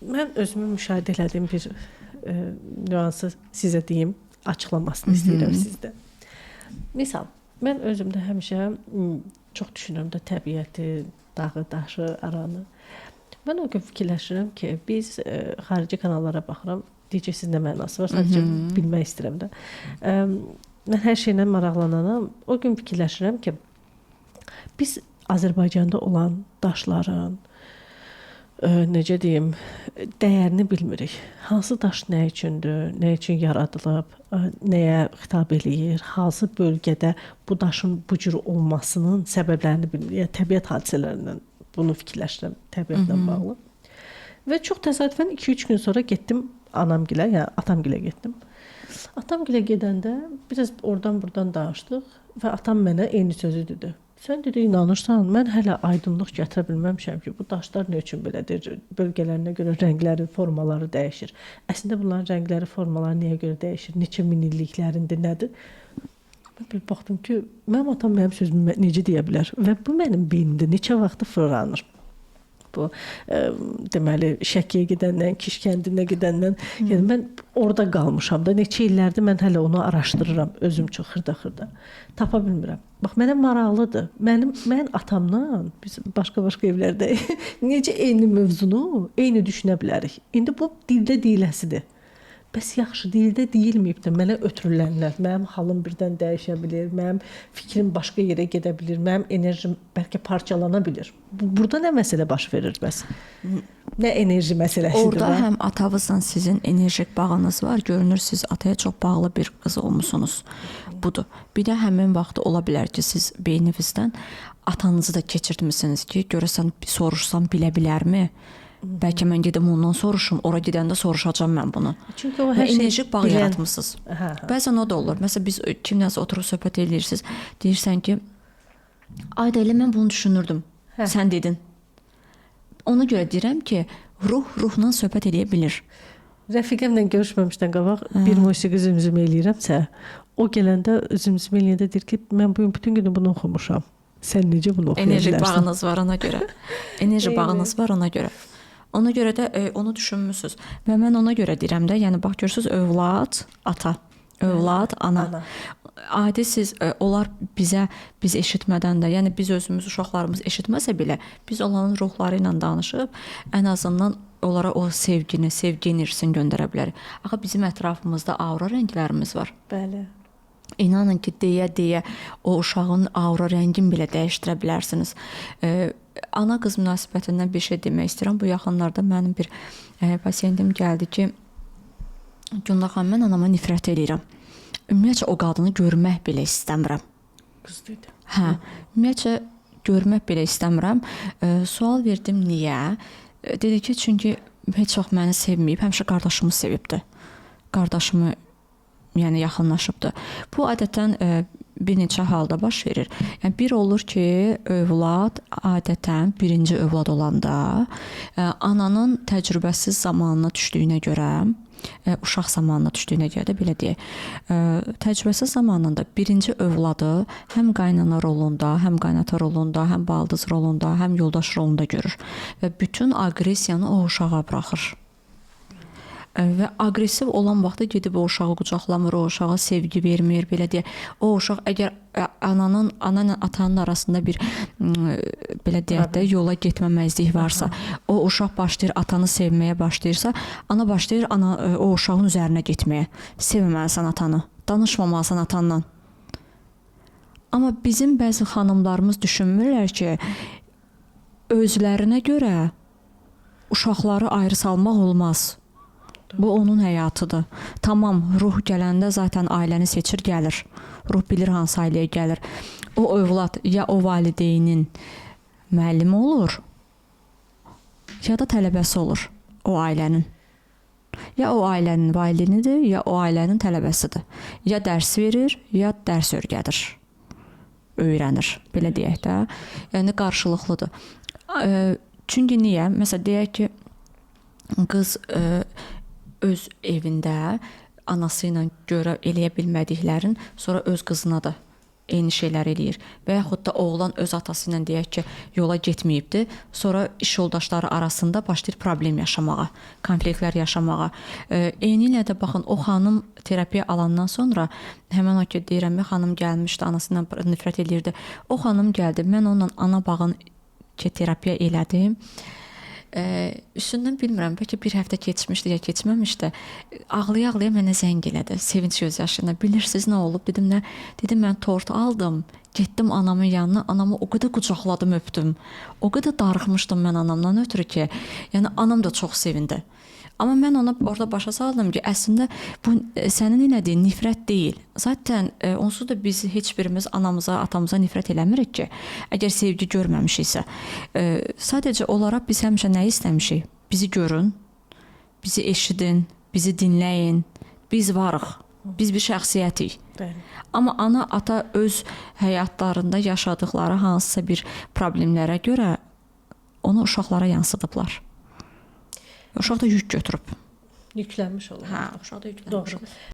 Mən özümü müşahidə etdiyim bir nüansı sizə deyim, açıqlamasını istəyirəm sizdə. Misal, mən özümdə həmişə çox düşünürəm də təbiəti, dağı, daşı, aranı. Mən o gün fikirləşirəm ki, biz xarici kanallara baxıram, deyəcək sizin nə mənası var, sadəcə bilmək istəyirəm də. Mən hər şeylə maraqlananam, o gün fikirləşirəm ki, biz Azərbaycanda olan daşların, necə deyim, dəyərini bilmirik. Hansı daş nə üçündür, nə üçün yaradılıb, nəyə xitab eləyir, hansı bölgədə bu daşın bu cür olmasının səbəblərini bilmirik. Yəni, təbiət hadisələrindən bunu fikirləşirəm, təbiətlə bağlı. Və çox təsadüfən 2-3 gün sonra getdim anamgilə, yəni atamgilə getdim. Atamgilə gedəndə biraz oradan-buradan danışdıq və atam mənə eyni sözü dedi. Sən dedi, inanırsan, mən hələ aydınlıq gətirə bilməmişəm ki, bu daşlar nə üçün belədir, bölgələrinə görə rəngləri, formaları dəyişir. Əslində bunların rəngləri, formaları niyə görə dəyişir, neçə min illiklərində nədir? Mən bir baxdım ki, mənim atam mənim sözümü necə deyə bilər və bu mənim beynimdə neçə vaxtı fırlanır. Bu deməli Şəkiyə gedəndən, Kiş kəndinə gedəndən, yəni mən orada qalmışam da, neçə illərdir mən hələ onu araşdırıram özüm üçün xırda-xırda. Tapa bilmirəm. Bax mənə maraqlıdır. Mən atamla biz başqa-başqa evlərdə necə eyni mövzunu eyni düşünə bilərik. İndi bu dildə deyiləsidir. Bəs yaxşı, dildə deyilməyib də mənə ötürülənlər, mənim halım birdən dəyişə bilir, mənim fikrim başqa yerə gedə bilir, mənim enerjim bəlkə parçalana bilir. Burada nə məsələ baş verir bəs? Nə enerji məsələsidir? Orada həm atavızla sizin enerjik bağınız var, görünür siz ataya çox bağlı bir qız olmusunuz. Budur. Bir də həmin vaxt ola bilər ki, siz beyninizdən atanızı da keçirtmisiniz ki, görəsən soruşsam bilə bilərmi? Bəlkə mən gedim ondan soruşum, ora gedəndə soruşacağam mən bunu. Çünki o hər enerjik bağ yaratmısınız. Bəzən o da olur. Məsələn, biz kimləsə oturub söhbət edirsiniz, deyirsən ki, ay da elə mən bunu düşünürdüm. Sən dedin. Ona görə deyirəm ki, ruhla söhbət edə bilir. Rəfiqəmlə görüşməmişdən qabaq bir musiqi zümzümə eləyirəmsə, o gələndə zümzümə eləyəndə deyir ki, mən bugün bütün günü bunu oxumuşam. Sən necə bunu oxuya bilərsən? Enerji bağınız var ona görə. Enerji bağınız var ona görə. Ona görə də onu düşünmüsünüz. Və mən ona görə deyirəm də, yəni bax görürsüz, övlad, ata, övlad, ana. Adi siz, onlar biz eşitmədən də, yəni biz özümüz, uşaqlarımız eşitməsə belə, biz onların ruhları ilə danışıb, ən azından onlara o sevgi enerjisini göndərə bilərik. Axı bizim ətrafımızda aura rənglərimiz var. Bəli. İnanın ki, deyə o uşağın aura rəngini belə dəyişdirə bilərsiniz. Ana-qız münasibətindən bir şey demək istəyirəm. Bu yaxınlarda mənim bir pasiyentim gəldi ki, Gündə xanım, mən anama nifrət edirəm. Ümumiyyətcə o qadını görmək belə istəmirəm. Qız dedi. Hə, ümumiyyətcə görmək belə istəmirəm. Sual verdim, niyə? Dedi ki, çünki heç vaxt məni sevməyib, həmişə qardaşımı sevibdi. Qardaşımı yəni yaxınlaşıbdı. Bu adətən bir neçə halda baş verir. Yəni bir olur ki, övlad adətən birinci övlad olanda ananın təcrübəsiz zamanına düşdüyünə görə, uşaq zamanına düşdüyünə görə də belə deyək, təcrübəsiz zamanında birinci övladı həm qaynana rolunda, həm qaynata rolunda, həm baldız rolunda, həm yoldaş rolunda görür və bütün aqressiyanı o uşağa buraxır. Və aqressiv olan vaxtda gedib o uşağı qucaqlamır, o uşağa sevgi vermir, belə deyə. O uşaq əgər ana ilə atanın arasında bir belə deyək də yola getməməzlik varsa, o uşaq başlayır atanı sevməyə başlayırsa, ana başlayır o uşağın üzərinə getməyə. Sevməməlisən atanı, danışmamalısan atanla. Amma bizim bəzi xanımlarımız düşünmürlər ki, özlərinə görə uşaqları ayrı salmaq olmaz. Bu onun həyatıdır. Tamam, ruh gələndə zaten ailəni seçir, gəlir. Ruh bilir hansı ailəyə gəlir. O övlad ya o valideynin müəllimi olur, ya da tələbəsi olur o ailənin. Ya o ailənin valideynidir, ya o ailənin tələbəsidir. Ya dərs verir, ya dərs öyrədir. Öyrənir, belə deyək də. Yəni qarşılıqlıdır. Çünki niyə? Məsələn, deyək ki, qız öz evində anası ilə görə eləyə bilmədiklərin sonra öz qızına da eyni şeylər eləyir və yaxud da oğlan öz atası ilə deyək ki, yola getməyibdi, sonra iş yoldaşları arasında başlayır problem yaşamağa, konfliktlər yaşamağa. Eynilə də baxın, o xanım terapiya alandan sonra həmin o ki, deyirəm, xanım gəlmişdi, anasından nifrət eləyirdi. O xanım gəldi, mən onunla ana bağın ki, terapiya elədim. Üstündən bilmirəm, bəlkə bir həftə keçmişdi ya keçməmişdi. Ağlaya-ağlaya mənə zəng elədi. Sevinç göz yaşında. Bilirsiniz nə olub? Dedim nə? Dedim mən tort aldım. Getdim anamın yanına. Anamı o qədər qucaqladım, öpdüm. O qədər darıxmışdım mən anamdan ötürü ki, yəni anam da çox sevindi. Amma mən ona orada başa saldım ki, əslində bu sənin elədiyin nifrət deyil. Zaten onsuz da biz heç birimiz anamıza, atamıza nifrət eləmirik ki, əgər sevgi görməmişiksə. Sadəcə olaraq biz həmişə nə istəmişik? Bizi görün, bizi eşidin, bizi dinləyin. Biz varıq. Biz bir şəxsiyyətik. Bəli. Amma ana, ata öz həyatlarında yaşadıkları hansısa bir problemlərə görə onu uşaqlara yansıdıblar. Uşaq da yük götürüb. Yüklənmiş olur. Hə, uşaq da yüklənmiş. Doğru.